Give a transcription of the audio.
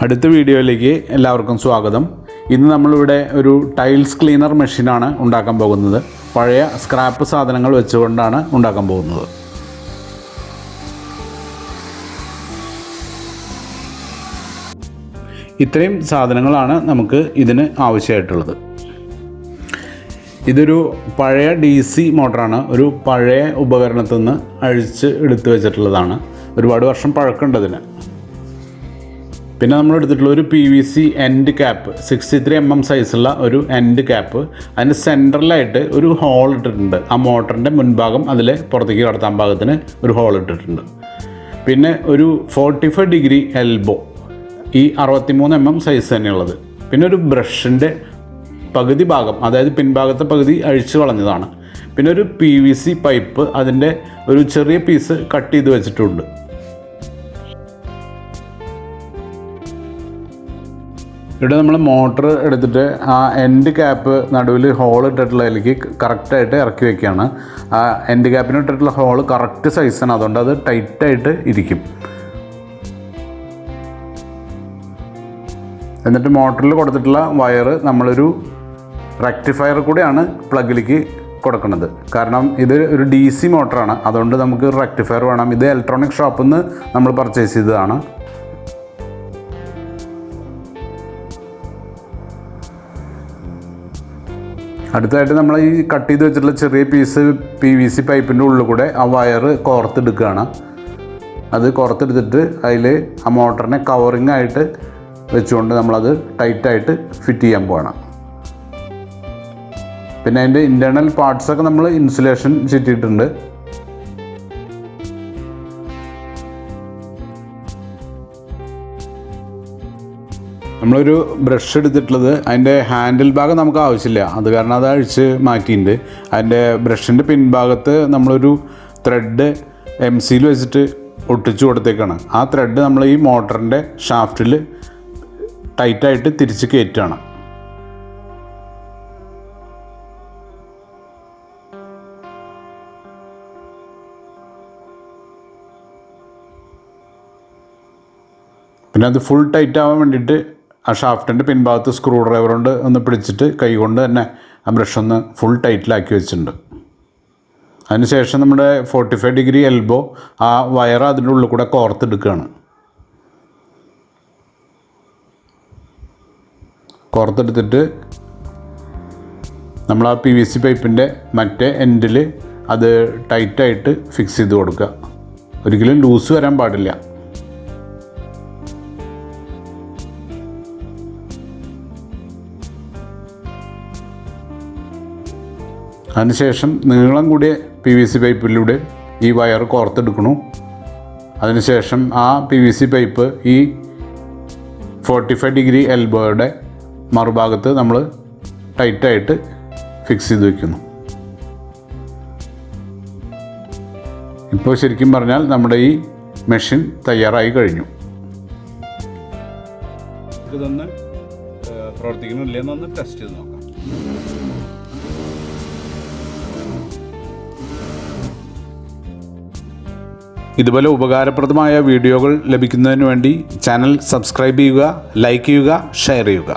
അടുത്ത വീഡിയോയിലേക്ക് എല്ലാവർക്കും സ്വാഗതം. ഇന്ന് നമ്മളിവിടെ ഒരു ടൈൽസ് ക്ലീനർ മെഷീനാണ് ഉണ്ടാക്കാൻ പോകുന്നത്. പഴയ സ്ക്രാപ്പ് സാധനങ്ങൾ വെച്ചുകൊണ്ടാണ് ഉണ്ടാക്കാൻ പോകുന്നത്. ഇത്രയും സാധനങ്ങളാണ് നമുക്ക് ഇതിന് ആവശ്യമായിട്ടുള്ളത്. ഇതൊരു പഴയ DC മോട്ടറാണ്. ഒരു പഴയ ഉപകരണത്തിൽ നിന്ന് അഴിച്ച് എടുത്തു വെച്ചിട്ടുള്ളതാണ്. ഒരുപാട് വർഷം പഴക്കമുണ്ടതിന്. പിന്നെ നമ്മൾ എടുത്തിട്ടുള്ള ഒരു PVC എൻഡ് ക്യാപ്പ്, 63 mm സൈസുള്ള ഒരു എൻഡ് ക്യാപ്പ്. അതിൻ്റെ സെൻറ്ററിലായിട്ട് ഒരു ഹോൾ ഇട്ടിട്ടുണ്ട്. ആ മോട്ടറിൻ്റെ മുൻഭാഗം അതിൽ പുറത്തേക്ക് കടത്താൻ പാകത്തിന് ഒരു ഹോൾ ഇട്ടിട്ടുണ്ട്. പിന്നെ ഒരു 45 ഡിഗ്രി എൽബോ, ഈ 63 mm സൈസ് തന്നെയുള്ളത്. പിന്നെ ഒരു ബ്രഷിൻ്റെ പകുതി ഭാഗം, അതായത് പിൻഭാഗത്തെ പകുതി അഴിച്ചു കളഞ്ഞതാണ്. പിന്നെ ഒരു PVC പൈപ്പ്, അതിൻ്റെ ഒരു ചെറിയ പീസ് കട്ട് ചെയ്ത് വെച്ചിട്ടുണ്ട്. ഇവിടെ നമ്മൾ മോട്ടർ എടുത്തിട്ട് ആ എൻഡ് ക്യാപ്പ് നടുവിൽ ഹോൾ ഇട്ടിട്ടുള്ളതിലേക്ക് കറക്റ്റായിട്ട് ഇറക്കി വയ്ക്കുകയാണ്. ആ എൻഡ് ക്യാപ്പിന് ഇട്ടിട്ടുള്ള ഹോൾ കറക്റ്റ് സൈസാണ്, അതുകൊണ്ട് അത് ടൈറ്റായിട്ട് ഇരിക്കും. എന്നിട്ട് മോട്ടറിൽ കൊടുത്തിട്ടുള്ള വയർ നമ്മളൊരു റെക്ടിഫയർ കൂടെയാണ് പ്ലഗിലേക്ക് കൊടുക്കുന്നത്. കാരണം ഇത് ഒരു DC മോട്ടറാണ്, അതുകൊണ്ട് നമുക്ക് റെക്ടിഫയർ വേണം. ഇത് ഇലക്ട്രോണിക് ഷോപ്പിൽ നിന്ന് നമ്മൾ പർച്ചേസ് ചെയ്തതാണ്. അടുത്തതായിട്ട് നമ്മൾ ഈ കട്ട് ചെയ്ത് വെച്ചിട്ടുള്ള ചെറിയ പീസ് PVC പൈപ്പിൻ്റെ ഉള്ളിൽ കൂടെ ആ വയർ കോർത്തെടുക്കുകയാണ്. അത് കോർത്തെടുത്തിട്ട് അതിൽ ആ മോട്ടറിനെ കവറിങ് ആയിട്ട് വെച്ചുകൊണ്ട് നമ്മളത് ടൈറ്റായിട്ട് ഫിറ്റ് ചെയ്യാൻ പോകണം. പിന്നെ അതിൻ്റെ ഇൻറ്റേർണൽ പാർട്സൊക്കെ നമ്മൾ ഇൻസുലേഷൻ ചുറ്റിയിട്ടുണ്ട്. നമ്മളൊരു ബ്രഷ് എടുത്തിട്ടുള്ളത്, അതിൻ്റെ ഹാൻഡിൽ ഭാഗം നമുക്ക് ആവശ്യമില്ല, അത് കാരണം അത് അഴിച്ച് മാറ്റിയിട്ടുണ്ട്. അതിൻ്റെ ബ്രഷിൻ്റെ പിൻഭാഗത്ത് നമ്മളൊരു ത്രെഡ് MC-യിൽ വെച്ചിട്ട് ഒട്ടിച്ചു കൊടുത്തേക്കാണ്. ആ ത്രെഡ് നമ്മൾ ഈ മോട്ടറിൻ്റെ ഷാഫ്റ്റിൽ ടൈറ്റായിട്ട് തിരിച്ച് കയറ്റുകയാണ്. പിന്നെ അത് ഫുൾ ടൈറ്റ് ആവാൻ വേണ്ടിയിട്ട് ആ ഷാഫ്റ്റിൻ്റെ പിൻഭാഗത്ത് സ്ക്രൂ ഡ്രൈവർ കൊണ്ട് ഒന്ന് പിടിച്ചിട്ട് കൈ കൊണ്ട് തന്നെ ആ ബ്രഷ് ഒന്ന് ഫുൾ ടൈറ്റിലാക്കി വെച്ചിട്ടുണ്ട്. അതിനുശേഷം നമ്മുടെ 45 ഡിഗ്രി എൽബോ ആ വയർ അതിൻ്റെ ഉള്ളിൽ കൂടെ കോർത്തെടുക്കുകയാണ്. കോർത്തെടുത്തിട്ട് നമ്മൾ ആ PVC പൈപ്പിൻ്റെ മറ്റേ എൻഡിൽ അത് ടൈറ്റായിട്ട് ഫിക്സ് ചെയ്ത് കൊടുക്കുക. ഒരിക്കലും ലൂസ് വരാൻ പാടില്ല. അതിനുശേഷം നീളം കൂടിയ PVC പൈപ്പിലൂടെ ഈ വയർ കോർത്തെടുക്കണു. അതിനുശേഷം ആ PVC പൈപ്പ് ഈ 45 ഡിഗ്രി എൽബോയുടെ മറുഭാഗത്ത് നമ്മൾ ടൈറ്റായിട്ട് ഫിക്സ് ചെയ്ത് വയ്ക്കുന്നു. ഇപ്പോൾ ശരിക്കും പറഞ്ഞാൽ നമ്മുടെ ഈ മെഷീൻ തയ്യാറായി കഴിഞ്ഞു. ഇതൊന്ന് പ്രവർത്തിക്കണില്ലെന്നൊന്ന് ടെസ്റ്റ് ചെയ്ത് നോക്കാം. ഇതുപോലെ ഉപകാരപ്രദമായ വീഡിയോകൾ ലഭിക്കുന്നതിന് വേണ്ടി ചാനൽ സബ്സ്ക്രൈബ് ചെയ്യുക, ലൈക്ക് ചെയ്യുക, ഷെയർ ചെയ്യുക.